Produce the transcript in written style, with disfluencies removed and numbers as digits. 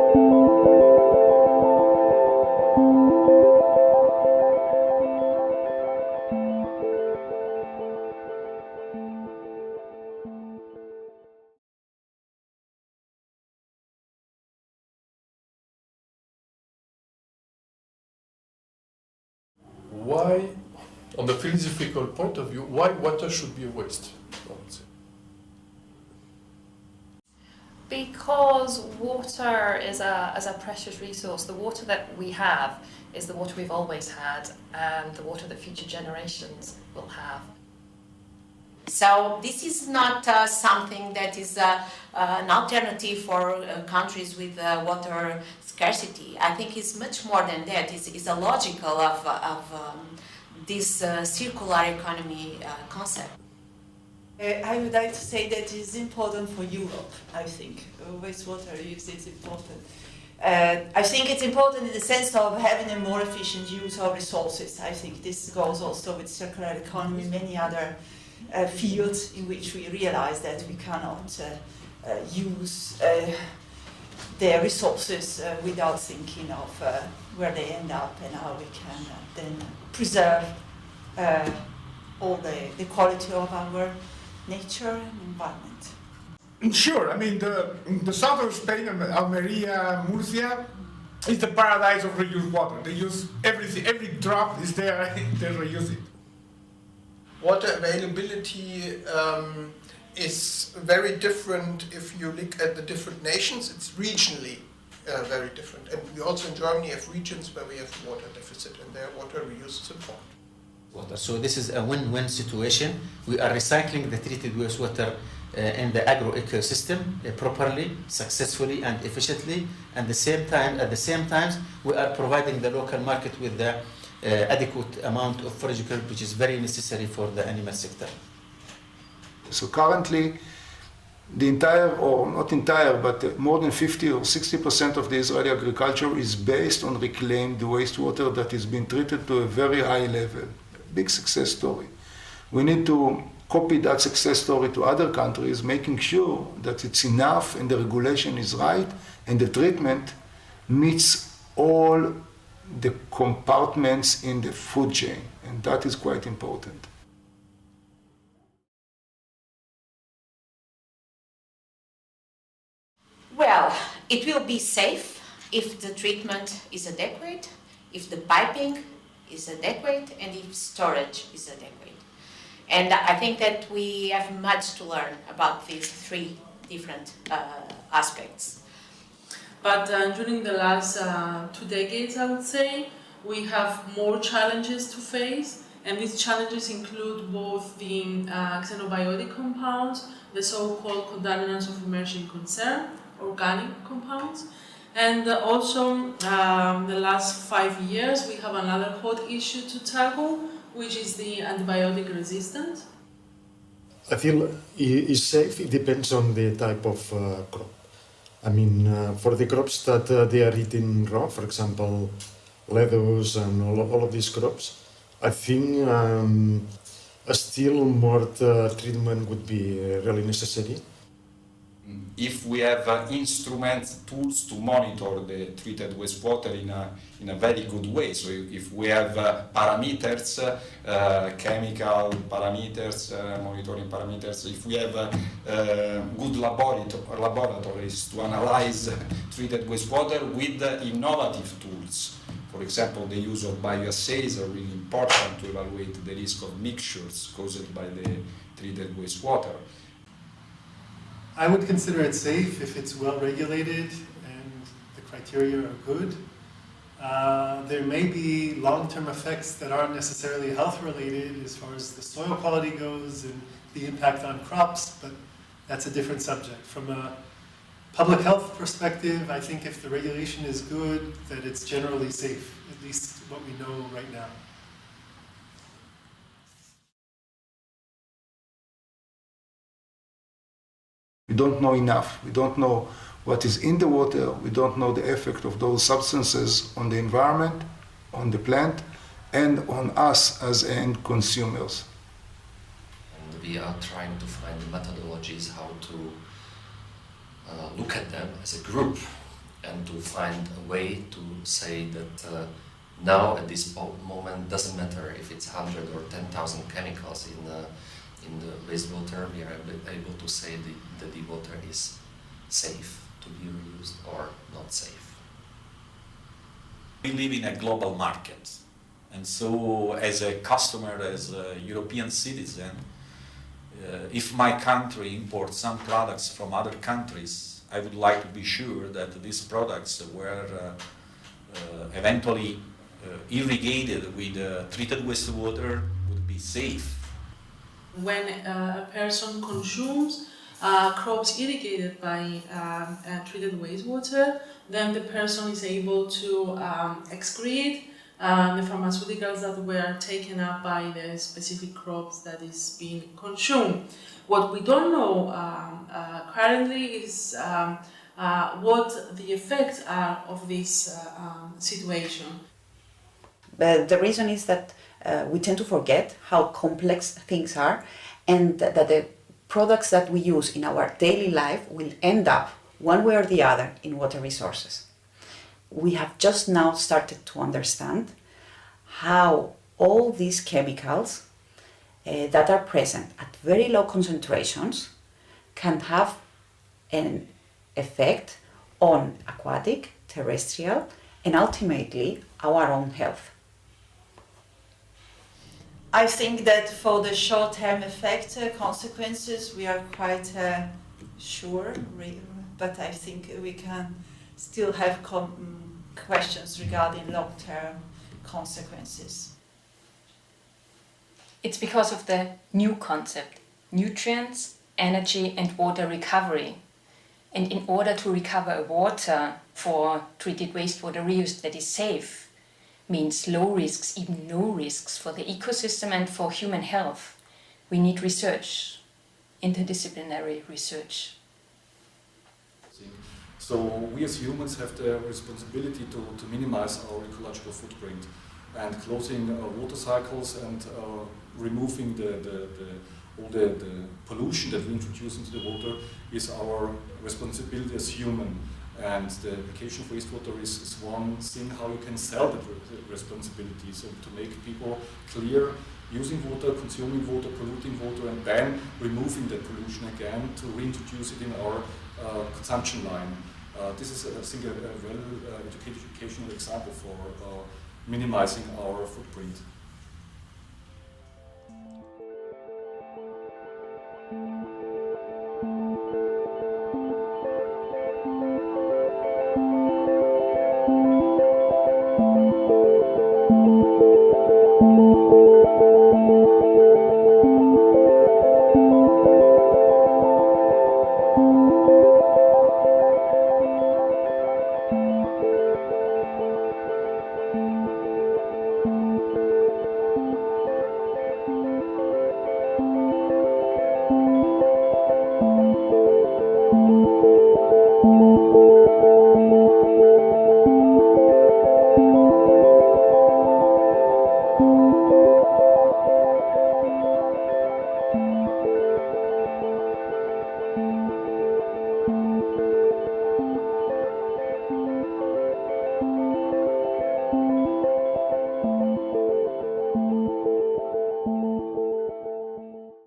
Why, on the philosophical point of view, why water should be a waste? I would say. Because water is a precious resource. The water that we have is the water we've always had, and the water that future generations will have. So this is not something that is an alternative for countries with water scarcity. I think it's much more than that. It's a logical of this circular economy concept. I would like to say that it's important for Europe, I think. Wastewater use is important. I think it's important in the sense of having a more efficient use of resources. I think this goes also with circular economy, many other fields in which we realize that we cannot use their resources without thinking of where they end up and how we can then preserve all the quality of our nature and environment. Sure, I mean the south of Spain, Almeria, Murcia, is the paradise of reused water. They use everything, every drop is there, they reuse it. Water availability is very different if you look at the different nations. It's regionally very different. And we also in Germany have regions where we have water deficit and their water reuse is important. So this is a win-win situation. We are recycling the treated wastewater in the agro ecosystem properly, successfully and efficiently. And at the same time, we are providing the local market with the adequate amount of forage growth, which is very necessary for the animal sector. So currently, the entire, or not entire, but more than 50 or 60% of the Israeli agriculture is based on reclaimed wastewater that is being treated to a very high level. Big success story. We need to copy that success story to other countries, making sure that it's enough and the regulation is right and the treatment meets all the compartments in the food chain, and that is quite important. Well, it will be safe if the treatment is adequate, if the piping is adequate, and if storage is adequate. And I think that we have much to learn about these three different aspects. But during the last 2 decades, I would say, we have more challenges to face, and these challenges include both the xenobiotic compounds, the so-called contaminants of emerging concern, organic compounds, and also the last 5 years we have another hot issue to tackle, which is the antibiotic resistance. I feel it's safe. It depends on the type of crop. I mean, for the crops that they are eating raw, for example, lettuce and all of these crops, I think still more treatment would be really necessary. If we have instruments, tools to monitor the treated wastewater in a very good way, so if we have parameters, chemical parameters, monitoring parameters, if we have good laboratories to analyze treated wastewater with innovative tools, for example, the use of bioassays are really important to evaluate the risk of mixtures caused by the treated wastewater. I would consider it safe if it's well regulated and the criteria are good. There may be long-term effects that aren't necessarily health related as far as the soil quality goes and the impact on crops, but that's a different subject. From a public health perspective, I think if the regulation is good, that it's generally safe, at least what we know right now. We don't know enough. We don't know what is in the water. We don't know the effect of those substances on the environment, on the plant, and on us as end consumers. And we are trying to find methodologies how to look at them as a group and to find a way to say that now at this moment doesn't matter if it's 100 or 10,000 chemicals in the wastewater, we are able to say that the water is safe to be reused or not safe. We live in a global market, and so as a customer, as a European citizen, if my country imports some products from other countries, I would like to be sure that these products were eventually irrigated with treated wastewater would be safe. When a person consumes crops irrigated by treated wastewater, then the person is able to excrete the pharmaceuticals that were taken up by the specific crops that is being consumed. What we don't know currently is what the effects are of this situation. But the reason is that we tend to forget how complex things are, and that the products that we use in our daily life will end up, one way or the other, in water resources. We have just now started to understand how all these chemicals that are present at very low concentrations can have an effect on aquatic, terrestrial, and ultimately our own health. I think that for the short-term effect consequences, we are quite sure, but I think we can still have questions regarding long-term consequences. It's because of the new concept, nutrients, energy and water recovery. And in order to recover water for treated wastewater reuse that is safe, means low risks, even no risks for the ecosystem and for human health, we need research, interdisciplinary research. So we as humans have the responsibility to minimize our ecological footprint, and closing water cycles and removing all the pollution that we introduce into the water is our responsibility as human. And the application of wastewater is one thing how you can sell that responsibility. So to make people clear, using water, consuming water, polluting water, and then removing that pollution again to reintroduce it in our consumption line. This is, I think, a well educational example for minimizing our footprint.